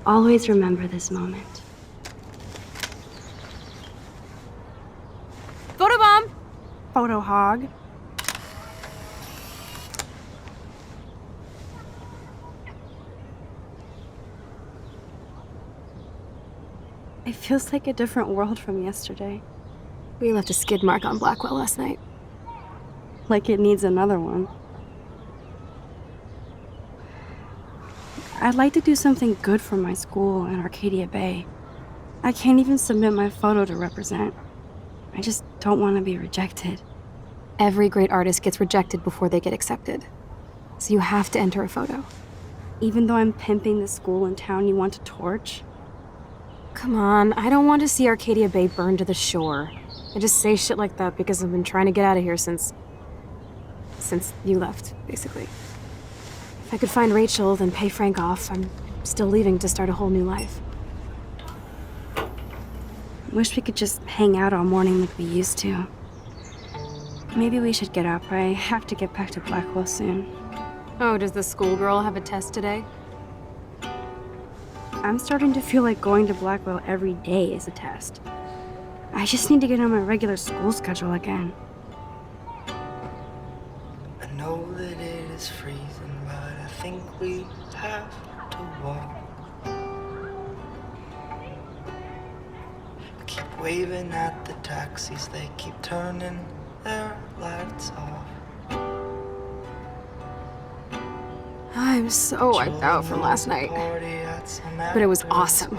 always remember this moment. Photobomb! Photo hog. It feels like a different world from yesterday. We left a skid mark on Blackwell last night. Like it needs another one. I'd like to do something good for my school in Arcadia Bay. I can't even submit my photo to represent. I just don't want to be rejected. Every great artist gets rejected before they get accepted. So you have to enter a photo. Even though I'm pimping the school in town you want to torch? Come on, I don't want to see Arcadia Bay burned to the shore. I just say shit like that because I've been trying to get out of here since you left, basically. If I could find Rachel, then pay Frank off, I'm still leaving to start a whole new life. Wish we could just hang out all morning like we used to. Maybe we should get up. I have to get back to Blackwell soon. Oh, does the schoolgirl have a test today? I'm starting to feel like going to Blackwell every day is a test. I just need to get on my regular school schedule again. I know that it is freezing, but I think we have to walk. I keep waving at the taxis, they keep turning their lights off. I'm so wiped out from last night. But it was awesome.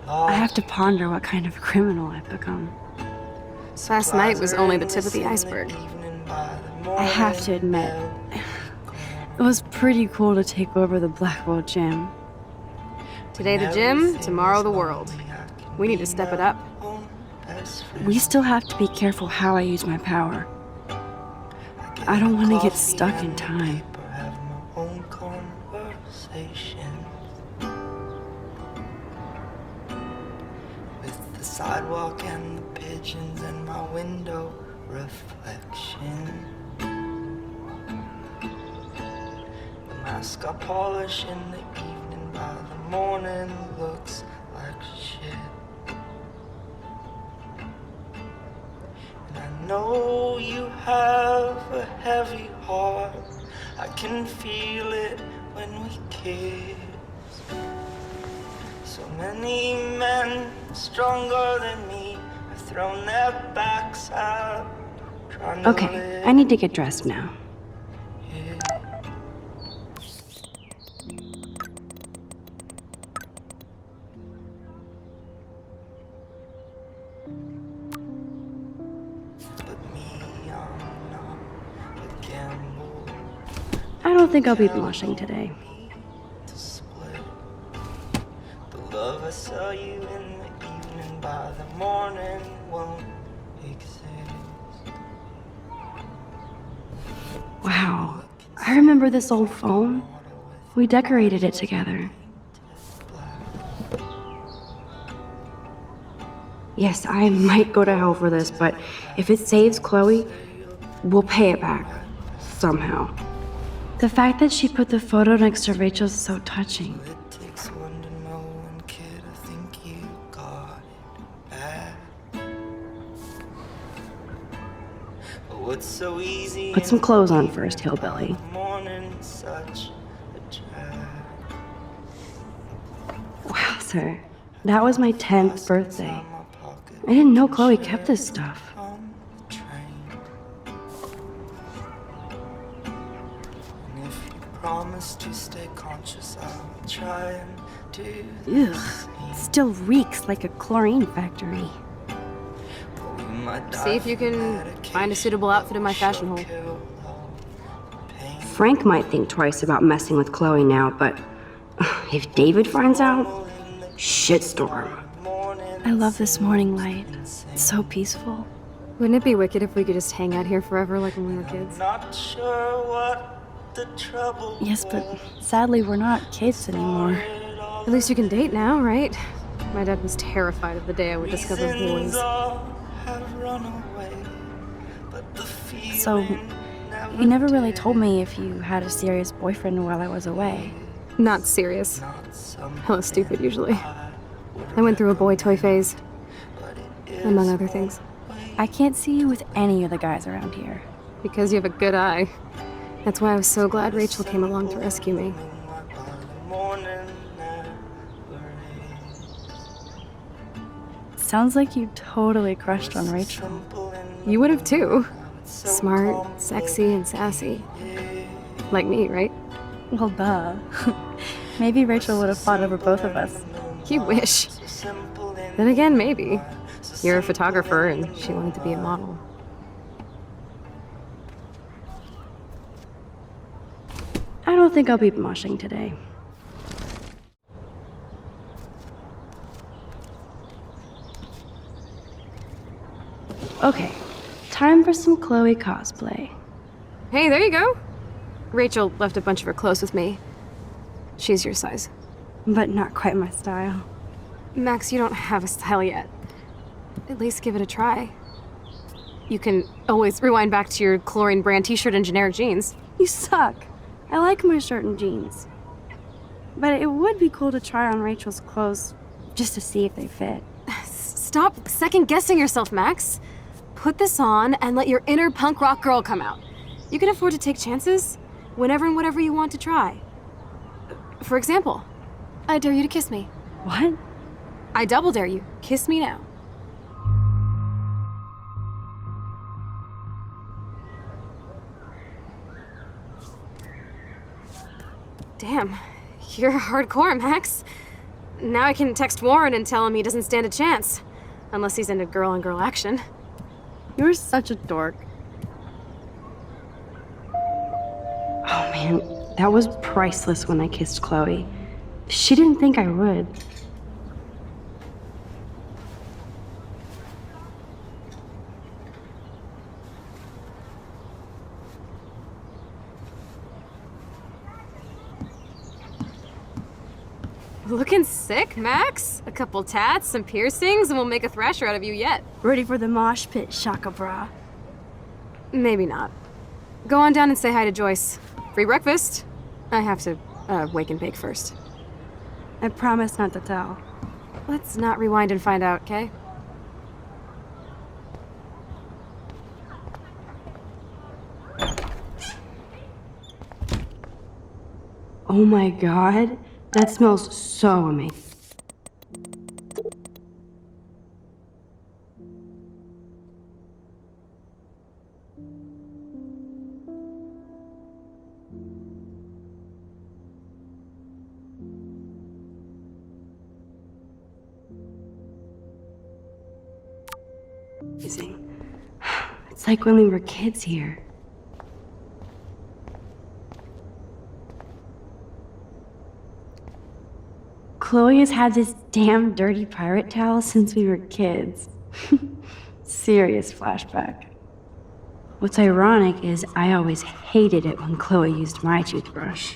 I have to ponder what kind of criminal I've become. Last night was only the tip of the iceberg. I have to admit, it was pretty cool to take over the Blackwell gym. Today the gym, tomorrow the world. We need to step it up. We still have to be careful how I use my power. I don't want to get stuck in time. With the sidewalk and the pigeons and my window reflection. The mask I polish in the evening, by the morning looks like shit. And I know you have a heavy heart, I can feel it when we kiss. So many men stronger than me have thrown their backs out. Okay, I need to get dressed now. I don't think I'll be blushing today. The love I saw you in the evening, by the morning won't exist. Wow, I remember this old phone. We decorated it together. Yes, I might go to hell for this, but if it saves Chloe, we'll pay it back. Somehow. The fact that she put the photo next to Rachel's is so touching. It takes one to know one, kid. I think you got it bad. But what's so easy? Put some clothes on first, hillbilly. Morning, such a drag. Wow, sir. That was my 10th birthday. I didn't know Chloe kept this stuff. On the train. And if you promise to stay conscious, I'll try and do the Ugh, it still reeks like a chlorine factory. We might See if you can find a suitable outfit in my fashion hole. Frank might think twice about messing with Chloe now, but if David finds out, shitstorm. I love this morning light. It's so peaceful. Wouldn't it be wicked if we could just hang out here forever like when we were kids? Not sure what the trouble. Yes, but sadly we're not kids anymore. At least you can date now, right? My dad was terrified of the day I would discover boys. So, you never really told me if you had a serious boyfriend while I was away. Not serious. not something Hella stupid, usually. I went through a boy toy phase, among other things. I can't see you with any of the guys around here. Because you have a good eye. That's why I was so glad Rachel came along to rescue me. Sounds like you totally crushed on Rachel. You would have too. Smart, sexy, and sassy. Like me, right? Well, duh. Maybe Rachel would have fought over both of us. You wish. Then again, maybe. You're a photographer and she wanted to be a model. I don't think I'll be moshing today. Okay, time for some Chloe cosplay. Hey, there you go. Rachel left a bunch of her clothes with me. She's your size. But not quite my style. Max, you don't have a style yet. At least give it a try. You can always rewind back to your chlorine brand t-shirt and generic jeans. You suck. I like my shirt and jeans. But it would be cool to try on Rachel's clothes just to see if they fit. Stop second-guessing yourself, Max. Put this on and let your inner punk rock girl come out. You can afford to take chances whenever and whatever you want to try. For example, I dare you to kiss me. What? I double dare you. Kiss me now. Damn, you're hardcore, Max. Now I can text Warren and tell him he doesn't stand a chance. Unless he's into girl-on-girl action. You're such a dork. Oh man, that was priceless when I kissed Chloe. She didn't think I would. Looking sick, Max? A couple tats, some piercings, and we'll make a thrasher out of you yet. Ready for the mosh pit, Shaka Bra. Maybe not. Go on down and say hi to Joyce. Free breakfast. I have to wake and bake first. I promise not to tell. Let's not rewind and find out, okay? Oh my god, that smells so amazing. It's like when we were kids here. Chloe has had this damn dirty pirate towel since we were kids. Serious flashback. What's ironic is I always hated it when Chloe used my toothbrush.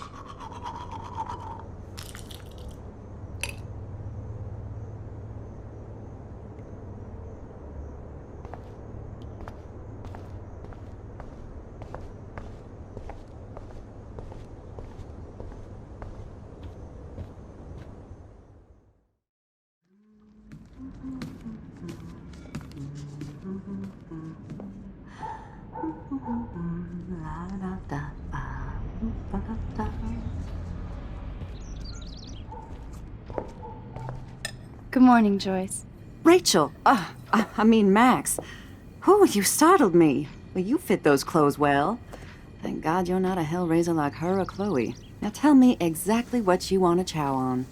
Good morning, Joyce. Rachel! I mean Max. Oh, you startled me. Well, you fit those clothes well. Thank God you're not a hellraiser like her or Chloe. Now tell me exactly what you want to chow on.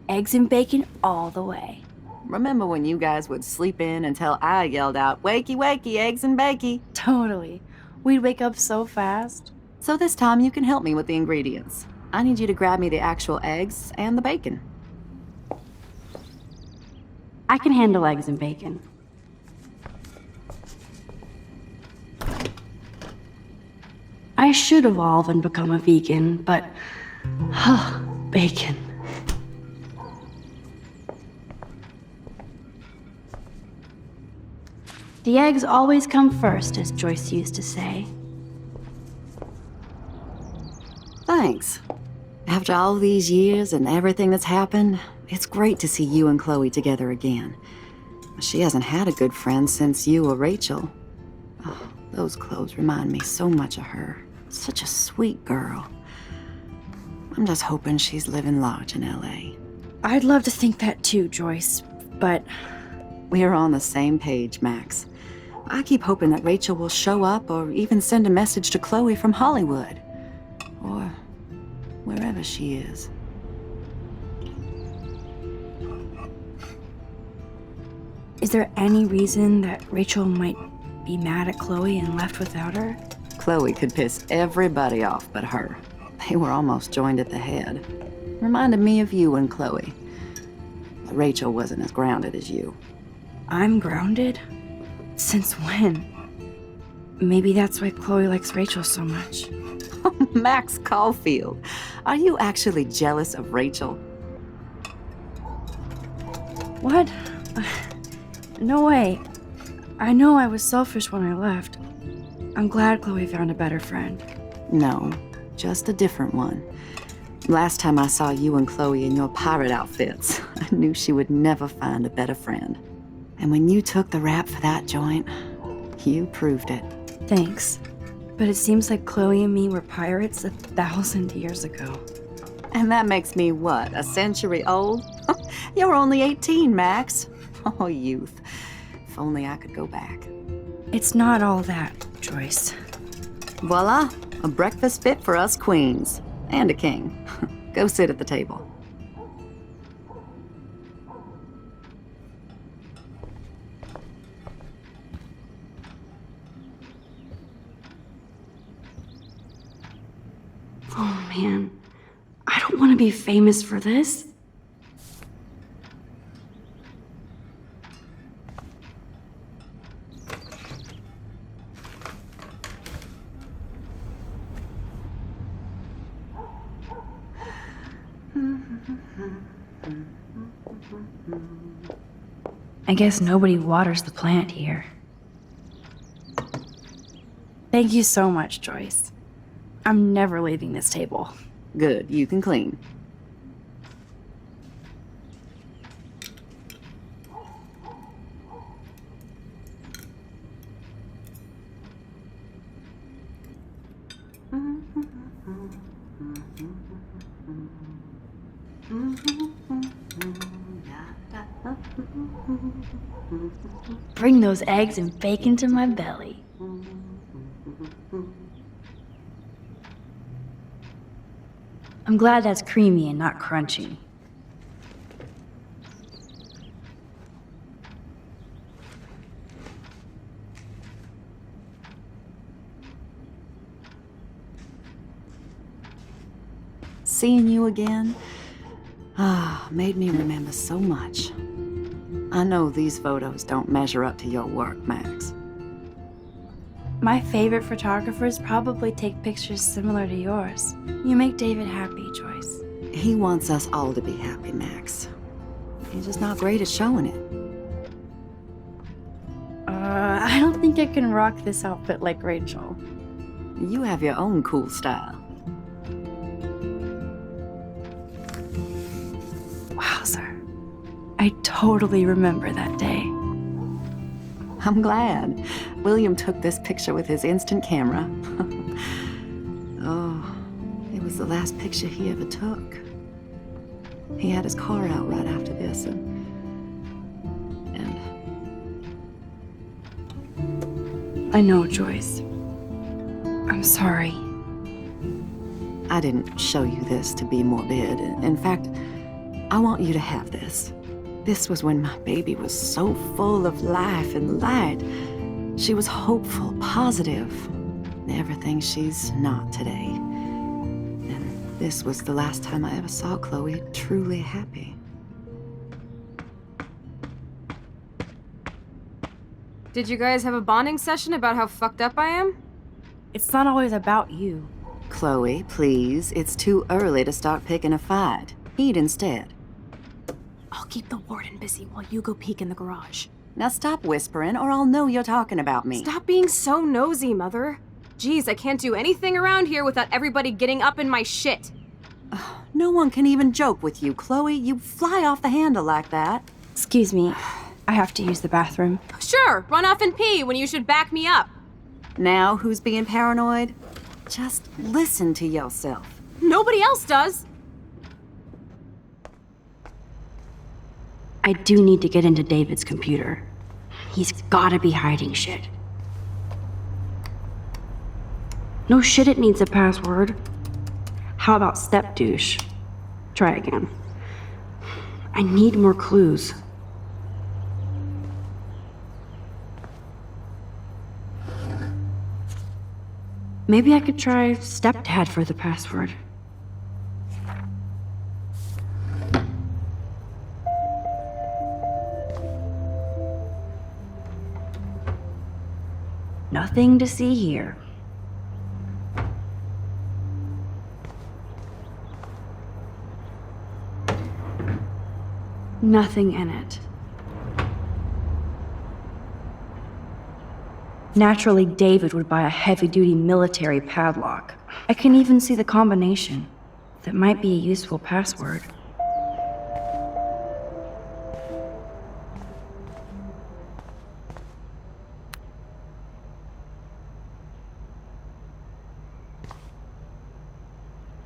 Eggs and bacon all the way. Remember when you guys would sleep in until I yelled out, "Wakey, wakey, eggs and bakey"? Totally. We'd wake up so fast. So this time you can help me with the ingredients. I need you to grab me the actual eggs and the bacon. I can handle eggs and bacon. I should evolve and become a vegan, but bacon. The eggs always come first, as Joyce used to say. thanks. After all these years and everything that's happened, it's great to see you and Chloe together again. She hasn't had a good friend since you or Rachel. Oh, those clothes remind me so much of her. Such a sweet girl. I'm just hoping she's living large in LA. I'd love to think that too, Joyce, but We're on the same page, Max. I keep hoping that Rachel will show up or even send a message to Chloe from Hollywood. Or wherever she is. is there any reason that Rachel might be mad at Chloe and left without her? Chloe could piss everybody off but her. They were almost joined at the head. Reminded me of you and Chloe. But Rachel wasn't as grounded as you. I'm grounded? Since when? Maybe that's why Chloe likes Rachel so much. Max Caulfield, are you actually jealous of Rachel? What? No way. I know I was selfish when I left. I'm glad Chloe found a better friend. No, just a different one. Last time I saw you and Chloe in your pirate outfits, I knew she would never find a better friend. And when you took the rap for that joint, you proved it. Thanks. But it seems like Chloe and me were pirates 1,000 years ago. And that makes me what, a century old? You're only 18, Max. Oh, youth. If only I could go back. It's not all that, Joyce. Voila, a breakfast fit for us queens. And a king. Go sit at the table. Oh man, I don't want to be famous for this. I guess nobody waters the plant here. Thank you so much, Joyce. I'm never leaving this table. Good, you can clean. Bring those eggs and bacon to my belly. I'm glad that's creamy and not crunchy. Seeing you again, made me remember so much. I know these photos don't measure up to your work, Max. My favorite photographers probably take pictures similar to yours. You make David happy, Joyce. He wants us all to be happy, Max. He's just not great at showing it. I don't think I can rock this outfit like Rachel. You have your own cool style. Wowzer. I totally remember that day. I'm glad. William took this picture with his instant camera. Oh, it was the last picture he ever took. He had his car out right after this, and I know, Joyce. I'm sorry. I didn't show you this to be morbid. In fact, I want you to have this. This was when my baby was so full of life and light. She was hopeful, positive, everything she's not today. And this was the last time I ever saw Chloe truly happy. Did you guys have a bonding session about how fucked up I am? It's not always about you. Chloe, please, it's too early to start picking a fight. Eat instead. I'll keep the warden busy while you go peek in the garage. Now stop whispering or I'll know you're talking about me. Stop being so nosy, Mother. Geez, I can't do anything around here without everybody getting up in my shit. No one can even joke with you, Chloe. You fly off the handle like that. Excuse me, I have to use the bathroom. Sure, run off and pee when you should back me up. Now who's being paranoid? Just listen to yourself. Nobody else does. I do need to get into David's computer. He's gotta be hiding shit. No shit, it needs a password. How about step douche? Try again. I need more clues. Maybe I could try stepdad for the password. Nothing to see here. Nothing in it. Naturally, David would buy a heavy-duty military padlock. I can even see the combination. That might be a useful password.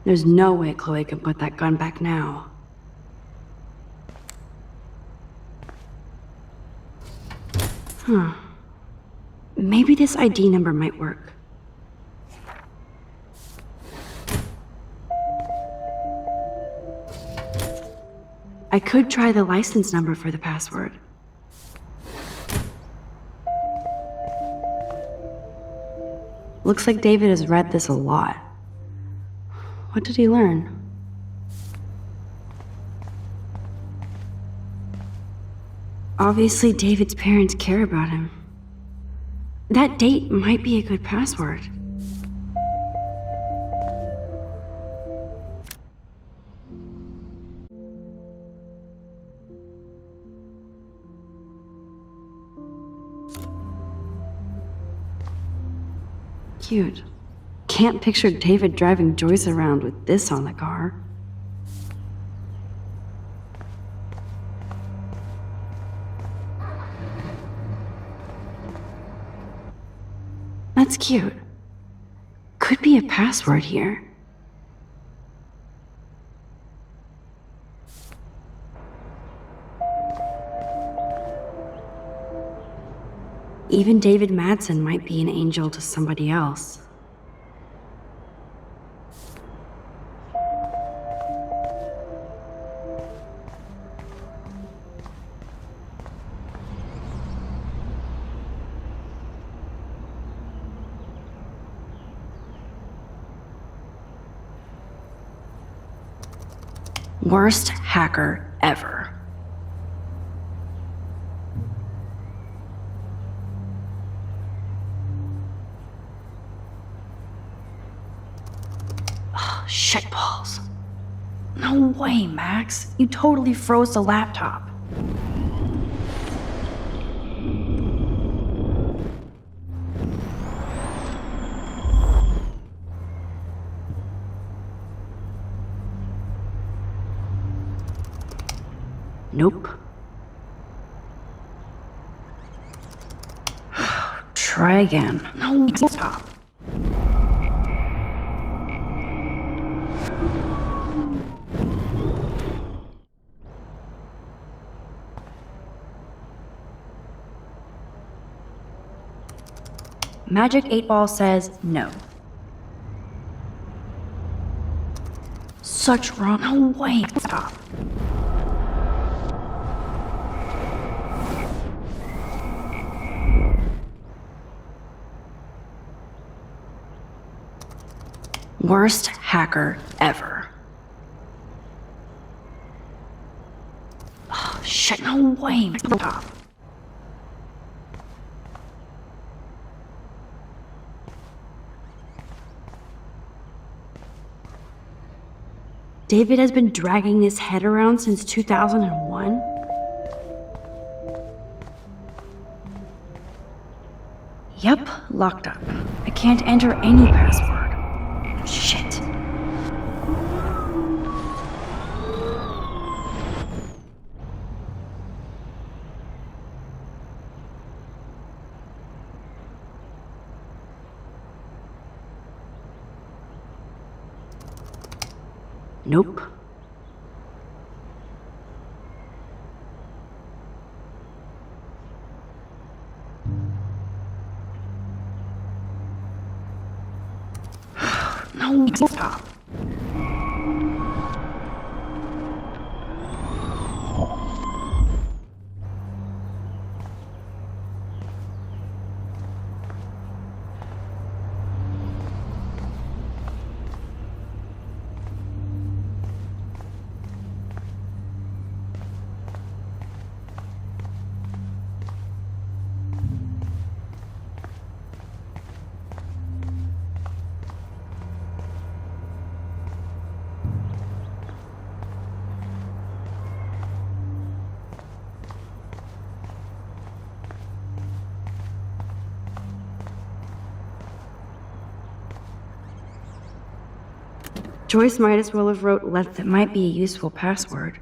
There's no way Chloe can put that gun back now. Huh. Maybe this ID number might work. I could try the license number for the password. Looks like David has read this a lot. What did he learn? Obviously, David's parents care about him. That date might be a good password. Cute. Can't picture David driving Joyce around with this on the car. That's cute. Could be a password here. Even David Madsen might be an angel to somebody else. Worst hacker ever. Oh, shitballs. No way, Max. You totally froze the laptop. Nope. Try again. No, stop. Magic 8 Ball says no. Such wrong. No way. Stop. Worst hacker ever. Oh, shit, no way. Stop. David has been dragging this head around since 2001? Yep, locked up. I can't enter any password. Shit. Nope. No, stop. Joyce might as well have wrote left that might be a useful password.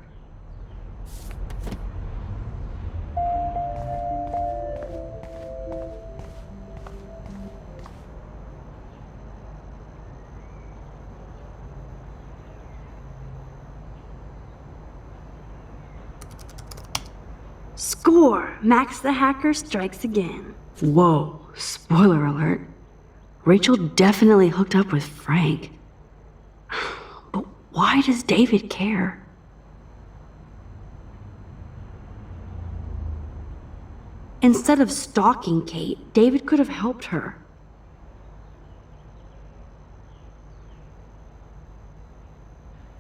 Score! Max the hacker strikes again. Whoa, spoiler alert. Rachel definitely hooked up with Frank. But why does David care? Instead of stalking Kate, David could have helped her.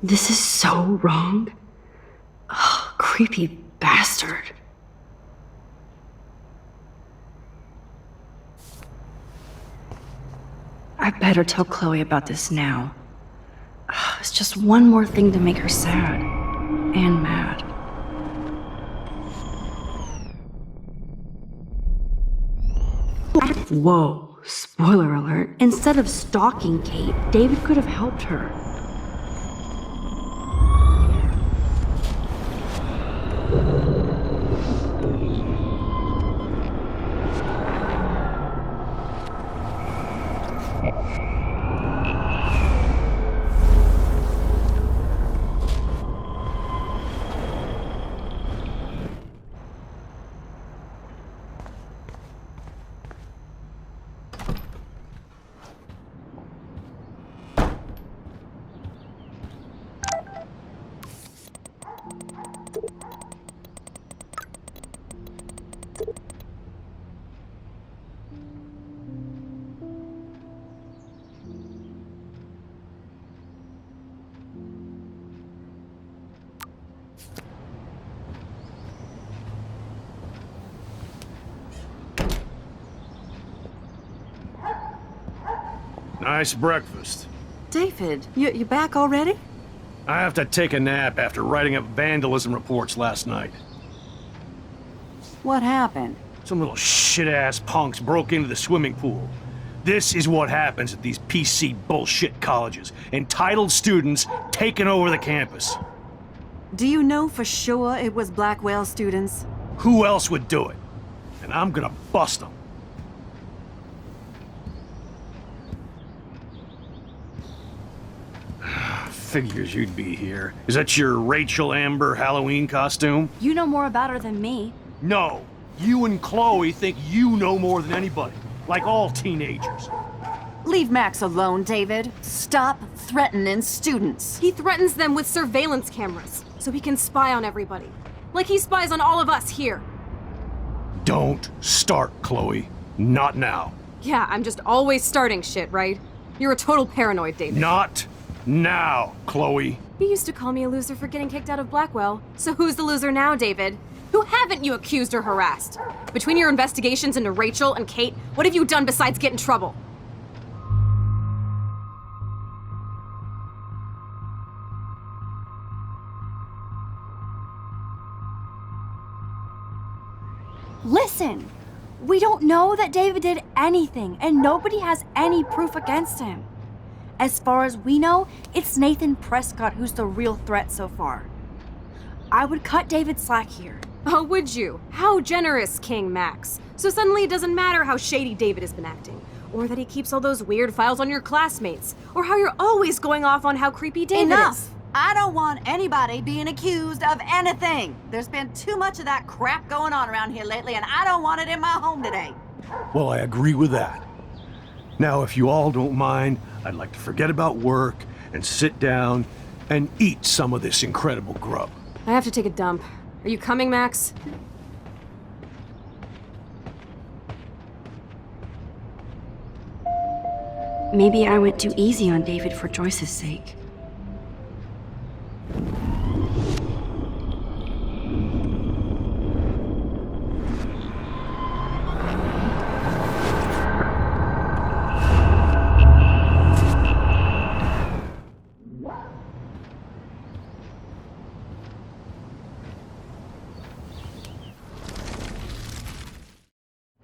This is so wrong. Ugh, creepy bastard. I better tell Chloe about this now. It's just one more thing to make her sad and mad. Whoa, spoiler alert. Instead of stalking Kate, David could have helped her. Nice breakfast. David, you back already? I have to take a nap after writing up vandalism reports last night. What happened? Some little shit-ass punks broke into the swimming pool. This is what happens at these PC bullshit colleges. Entitled students taking over the campus. Do you know for sure it was Blackwell students? Who else would do it? And I'm gonna bust them. Figures you'd be here. Is that your Rachel Amber Halloween costume? You know more about her than me. No. You and Chloe think you know more than anybody. Like all teenagers. Leave Max alone, David. Stop threatening students. He threatens them with surveillance cameras, so he can spy on everybody. Like he spies on all of us here. Don't start, Chloe. Not now. Yeah, I'm just always starting shit, right? You're a total paranoid, David. Not now, Chloe. You used to call me a loser for getting kicked out of Blackwell. So who's the loser now, David? Who haven't you accused or harassed? Between your investigations into Rachel and Kate, what have you done besides get in trouble? Listen! We don't know that David did anything, and nobody has any proof against him. As far as we know, it's Nathan Prescott who's the real threat so far. I would cut David slack here. Oh, would you? How generous, King Max. So suddenly it doesn't matter how shady David has been acting, or that he keeps all those weird files on your classmates, or how you're always going off on how creepy David Enough! is. I don't want anybody being accused of anything. There's been too much of that crap going on around here lately, and I don't want it in my home today. Well, I agree with that. Now, if you all don't mind, I'd like to forget about work and sit down and eat some of this incredible grub. I have to take a dump. Are you coming, Max? Maybe I went too easy on David for Joyce's sake.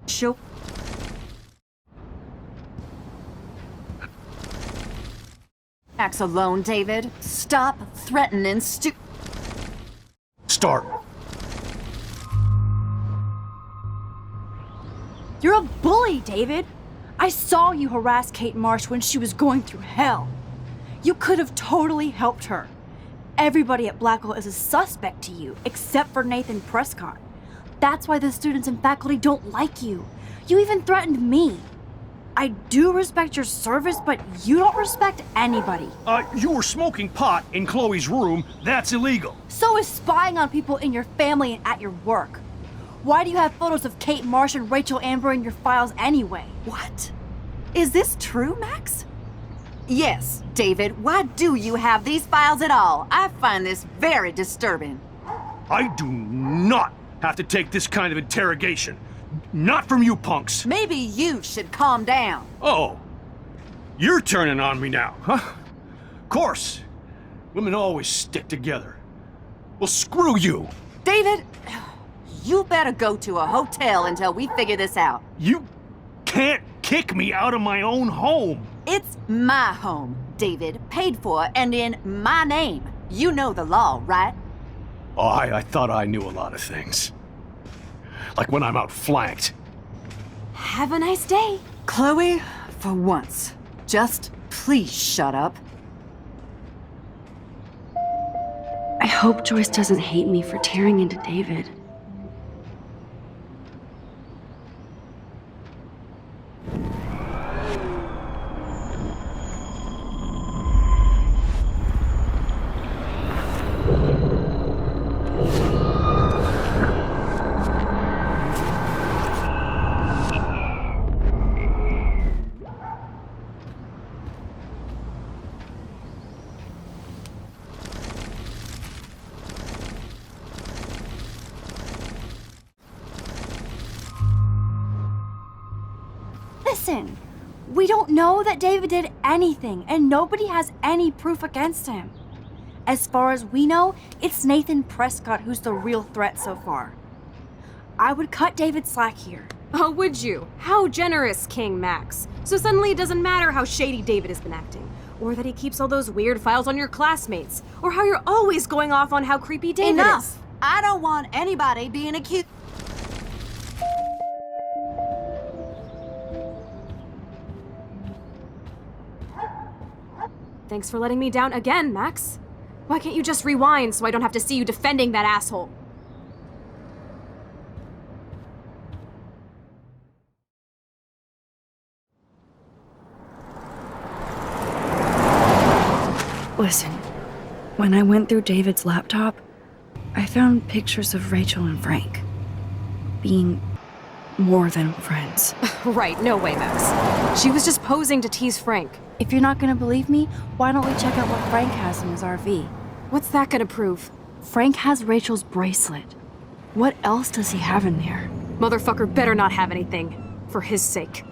She'll... Max alone, David. Stop threatening Start. You're a bully, David. I saw you harass Kate Marsh when she was going through hell. You could have totally helped her. Everybody at Blackwell is a suspect to you, except for Nathan Prescott. That's why the students and faculty don't like you. You even threatened me. I do respect your service, but you don't respect anybody. You were smoking pot in Chloe's room. That's illegal. So is spying on people in your family and at your work. Why do you have photos of Kate Marsh and Rachel Amber in your files anyway? What? Is this true, Max? Yes, David. Why do you have these files at all? I find this very disturbing. I do not have to take this kind of interrogation. Not from you punks. Maybe you should calm down. Oh, you're turning on me now, huh? Of course. Women always stick together. Well, screw you. David, you better go to a hotel until we figure this out. You can't kick me out of my own home. It's my home, David. Paid for and in my name. You know the law, right? Oh, I thought I knew a lot of things. Like when I'm outflanked. Have a nice day. Chloe, for once, just please shut up. I hope Joyce doesn't hate me for tearing into David. Listen, we don't know that David did anything, and nobody has any proof against him. As far as we know, it's Nathan Prescott who's the real threat so far. I would cut David slack here. Oh, would you? How generous, King Max. So suddenly it doesn't matter how shady David has been acting, or that he keeps all those weird files on your classmates, or how you're always going off on how creepy David Enough! is. I don't want anybody being accused. Thanks for letting me down again, Max. Why can't you just rewind so I don't have to see you defending that asshole? Listen, when I went through David's laptop, I found pictures of Rachel and Frank being more than friends. Right, no way, Max. She was just posing to tease Frank. If you're not gonna believe me, why don't we check out what Frank has in his RV? What's that gonna prove? Frank has Rachel's bracelet. What else does he have in there? Motherfucker better not have anything. For his sake.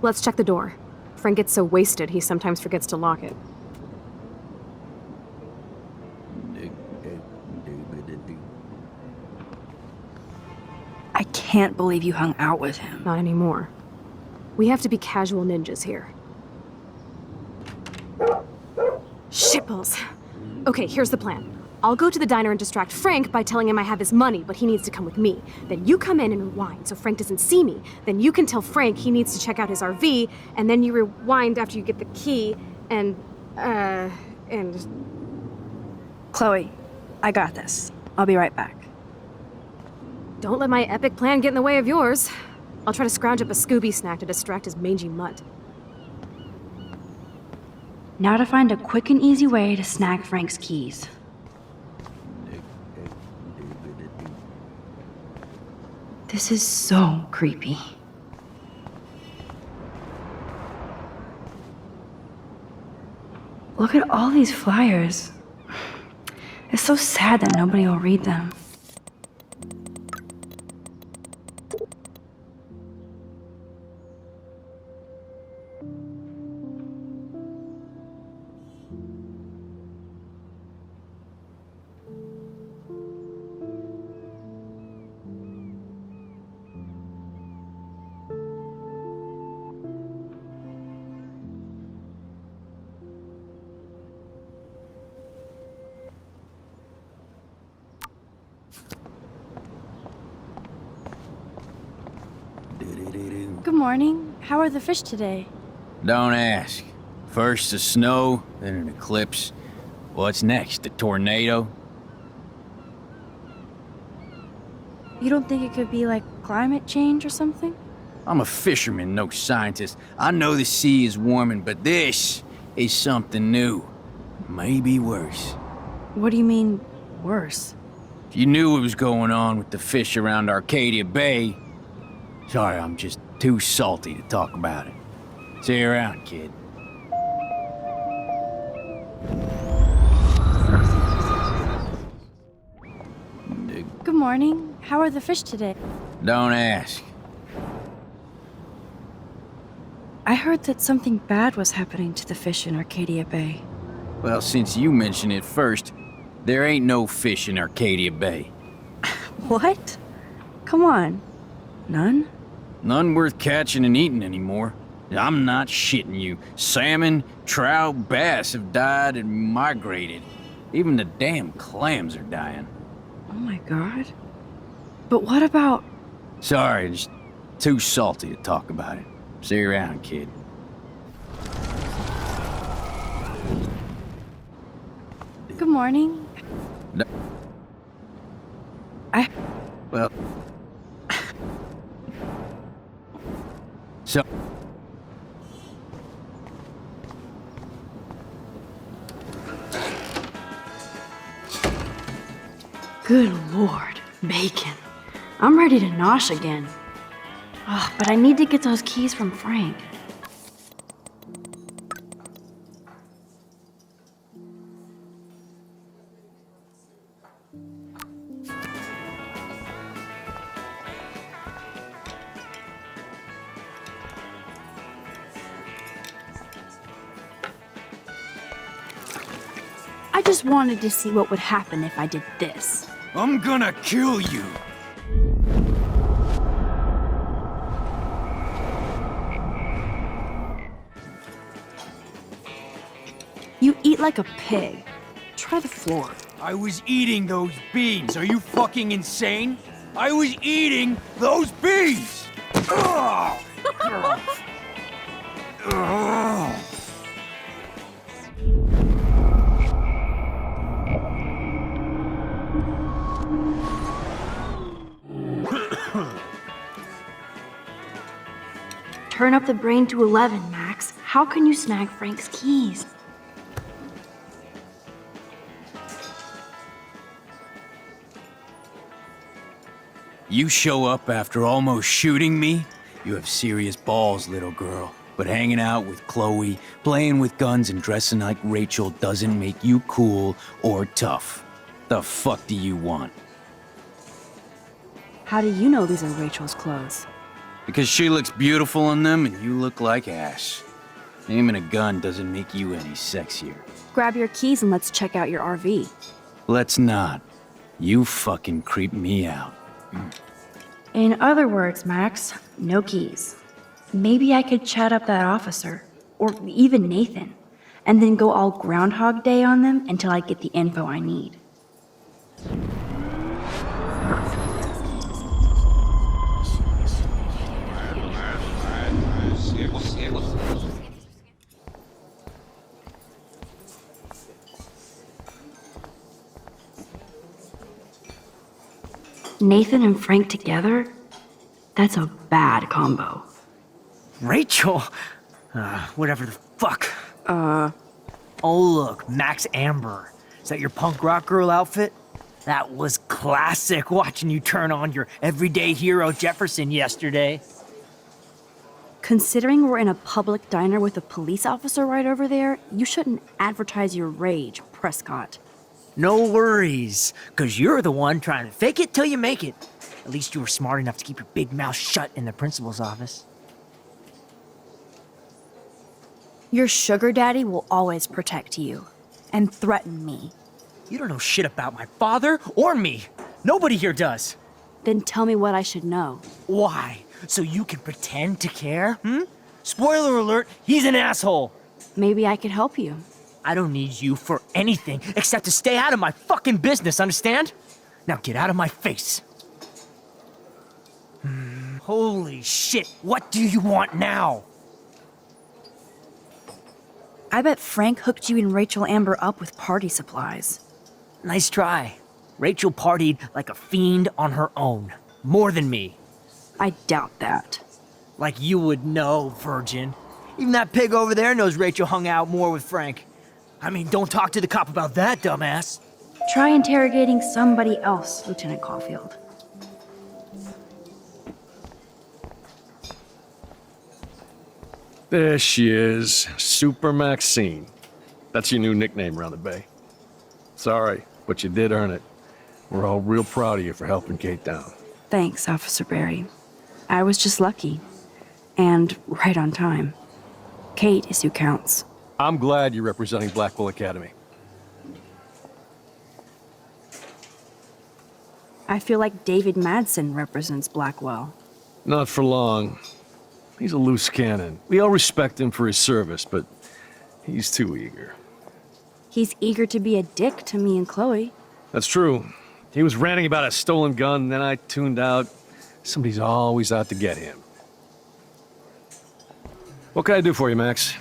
Let's check the door. Frank gets so wasted, he sometimes forgets to lock it. can't believe you hung out with him. Not anymore. We have to be casual ninjas here. Shitballs. Okay, here's the plan. I'll go to the diner and distract Frank by telling him I have his money, but he needs to come with me. Then you come in and rewind so Frank doesn't see me. Then you can tell Frank he needs to check out his RV, and then you rewind after you get the key, and... Chloe, I got this. I'll be right back. Don't let my epic plan get in the way of yours. I'll try to scrounge up a Scooby snack to distract his mangy mutt. Now to find a quick and easy way to snag Frank's keys. This is so creepy. Look at all these flyers. It's so sad that nobody will read them. Good morning. How are the fish today? Don't ask. First the snow, then an eclipse. What's next? A tornado? You don't think it could be like climate change or something? I'm a fisherman, no scientist. I know the sea is warming, but this is something new. Maybe worse. What do you mean, worse? If you knew what was going on with the fish around Arcadia Bay... Sorry, I'm just too salty to talk about it. See you around, kid. Good morning. How are the fish today? Don't ask. I heard that something bad was happening to the fish in Arcadia Bay. Well, since you mentioned it first, there ain't no fish in Arcadia Bay. What? Come on. None? None worth catching and eating anymore. I'm not shitting you. Salmon, trout, bass have died and migrated. Even the damn clams are dying. Oh my god. But what about... Sorry, just too salty to talk about it. See you around, kid. Good morning. No. Well... So... Good lord, bacon. I'm ready to nosh again. Oh, but I need to get those keys from Frank. I just wanted to see what would happen if I did this. I'm gonna kill you! You eat like a pig. Try the floor. I was eating those beans. Are you fucking insane? I was eating those beans! Ugh. Ugh. Turn up the brain to 11, Max. How can you snag Frank's keys? You show up after almost shooting me? You have serious balls, little girl. But hanging out with Chloe, playing with guns and dressing like Rachel doesn't make you cool or tough. The fuck do you want? How do you know these are Rachel's clothes? Because she looks beautiful in them and you look like ass. Aiming a gun doesn't make you any sexier. Grab your keys and let's check out your RV. Let's not. You fucking creep me out. In other words, Max, no keys. Maybe I could chat up that officer, or even Nathan, and then go all Groundhog Day on them until I get the info I need. Nathan and Frank together? That's a bad combo. Rachel? Whatever the fuck. Oh, look, Max Amber. Is that your punk rock girl outfit? That was classic watching you turn on your everyday hero Jefferson yesterday. Considering we're in a public diner with a police officer right over there, you shouldn't advertise your rage, Prescott. No worries, because you're the one trying to fake it till you make it. At least you were smart enough to keep your big mouth shut in the principal's office. Your sugar daddy will always protect you and threaten me. You don't know shit about my father or me. Nobody here does. Then tell me what I should know. Why? So you can pretend to care, Spoiler alert, he's an asshole. Maybe I could help you. I don't need you for anything except to stay out of my fucking business, understand? Now get out of my face. Holy shit, what do you want now? I bet Frank hooked you and Rachel Amber up with party supplies. Nice try. Rachel partied like a fiend on her own. More than me. I doubt that. Like you would know, virgin. Even that pig over there knows Rachel hung out more with Frank. I mean, don't talk to the cop about that, dumbass. Try interrogating somebody else, Lieutenant Caulfield. There she is, Super Maxine. That's your new nickname around the bay. Sorry, but you did earn it. We're all real proud of you for helping Kate down. Thanks, Officer Barry. I was just lucky. And right on time. Kate is who counts. I'm glad you're representing Blackwell Academy. I feel like David Madsen represents Blackwell. Not for long. He's a loose cannon. We all respect him for his service, but he's too eager. He's eager to be a dick to me and Chloe. That's true. He was ranting about a stolen gun, and then I tuned out. Somebody's always out to get him. What can I do for you, Max?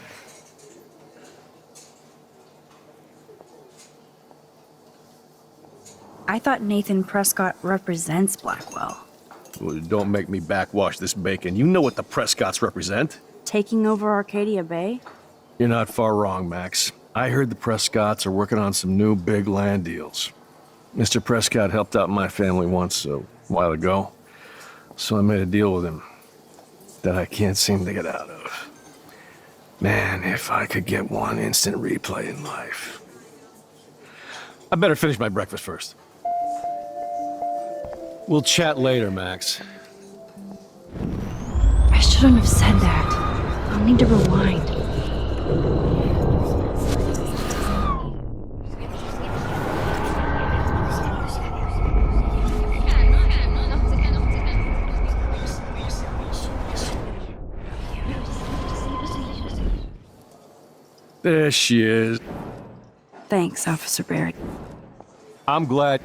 I thought Nathan Prescott represents Blackwell. Well, don't make me backwash this bacon. You know what the Prescotts represent. Taking over Arcadia Bay? You're not far wrong, Max. I heard the Prescotts are working on some new big land deals. Mr. Prescott helped out my family once a while ago, so I made a deal with him that I can't seem to get out of. Man, if I could get one instant replay in life. I better finish my breakfast first. We'll chat later, Max. I shouldn't have said that. I'll need to rewind. There she is. Thanks, Officer Barry. I'm glad.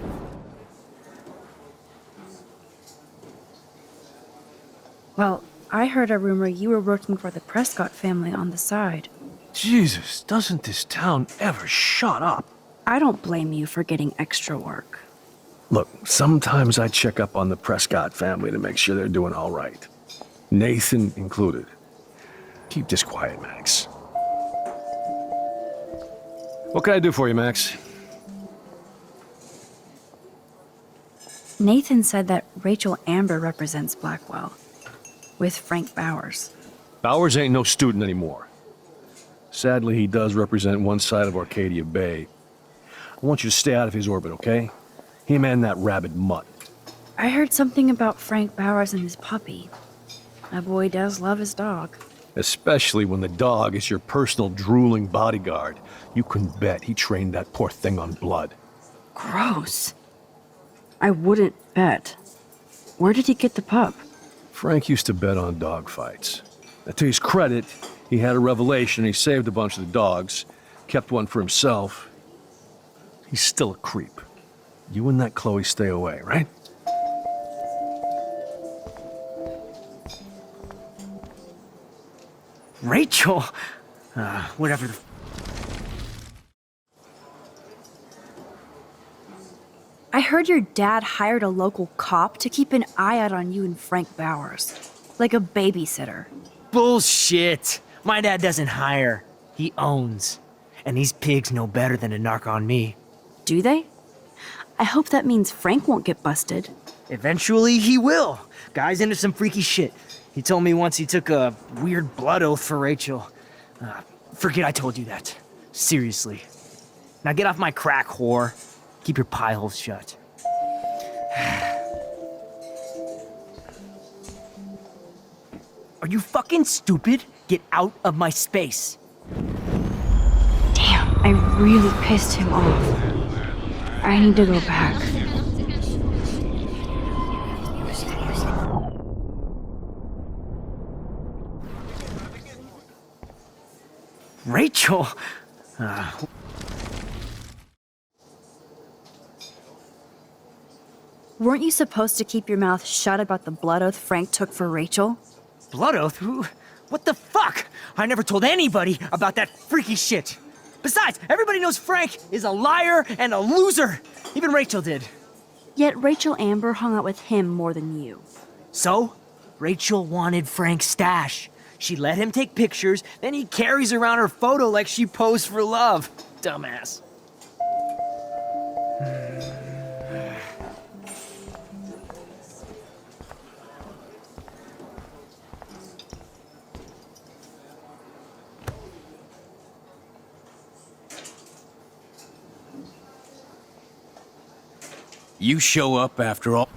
Well, I heard a rumor you were working for the Prescott family on the side. Jesus, doesn't this town ever shut up? I don't blame you for getting extra work. Look, sometimes I check up on the Prescott family to make sure they're doing all right. Nathan included. Keep this quiet, Max. What can I do for you, Max? Nathan said that Rachel Amber represents Blackwell, with Frank Bowers. Bowers ain't no student anymore. Sadly, he does represent one side of Arcadia Bay. I want you to stay out of his orbit, okay? Him and that rabid mutt. I heard something about Frank Bowers and his puppy. That boy does love his dog. Especially when the dog is your personal drooling bodyguard. You can bet he trained that poor thing on blood. Gross. I wouldn't bet. Where did he get the pup? Frank used to bet on dog fights. Now, to his credit, he had a revelation. He saved a bunch of the dogs, kept one for himself. He's still a creep. You and that Chloe stay away, right? Rachel? Whatever the... I heard your dad hired a local cop to keep an eye out on you and Frank Bowers. Like a babysitter. Bullshit! My dad doesn't hire. He owns. And these pigs know better than to narc on me. Do they? I hope that means Frank won't get busted. Eventually, he will. Guy's into some freaky shit. He told me once he took a weird blood oath for Rachel. Forget I told you that. Seriously. Now get off my crack, whore. Keep your pie holes shut. Are you fucking stupid? Get out of my space. Damn, I really pissed him off. I need to go back. Rachel! Weren't you supposed to keep your mouth shut about the blood oath Frank took for Rachel? Blood oath? Who? What the fuck? I never told anybody about that freaky shit. Besides, everybody knows Frank is a liar and a loser. Even Rachel did. Yet Rachel Amber hung out with him more than you. So, Rachel wanted Frank's stash. She let him take pictures, then he carries around her photo like she posed for love. Dumbass. You show up after all.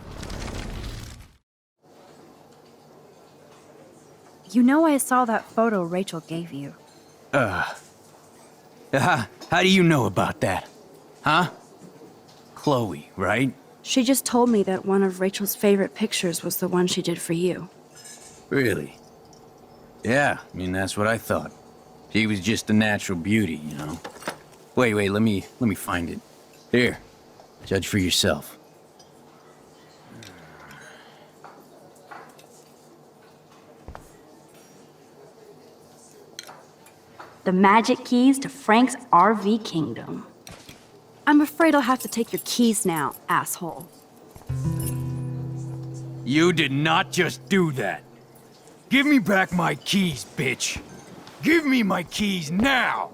You know I saw that photo Rachel gave you. How do you know about that? Huh? Chloe, right? She just told me that one of Rachel's favorite pictures was the one she did for you. Really? Yeah, I mean, that's what I thought. She was just a natural beauty, you know? Wait, let me find it. Here, judge for yourself. The magic keys to Frank's RV kingdom. I'm afraid I'll have to take your keys now, asshole. You did not just do that. Give me back my keys, bitch. Give me my keys now!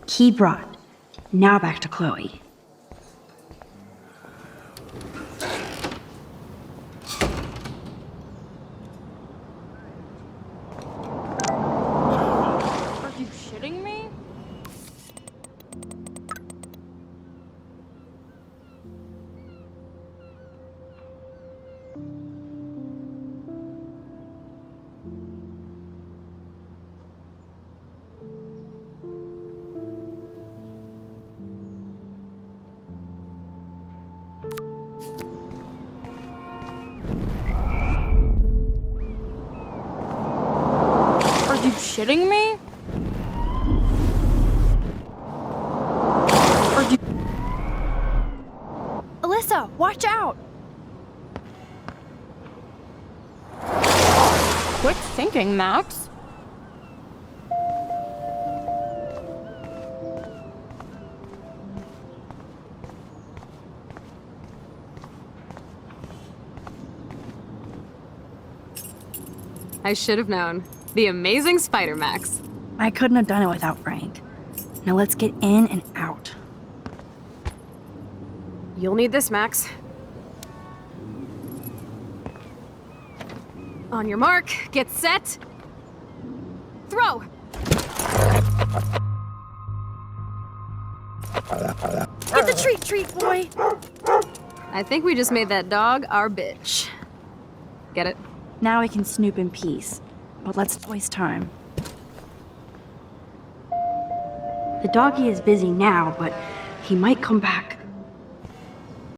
Key brought. Now back to Chloe. Are you shitting me? Are you shitting me? Are you... Alyssa, watch out! Quick thinking, Max. I should have known. The amazing Spider Max. I couldn't have done it without Frank. Now let's get in and out. You'll need this, Max. On your mark, get set, throw! Get the treat, boy! I think we just made that dog our bitch. Get it? Now we can snoop in peace. But let's not waste time. The doggy is busy now, but he might come back.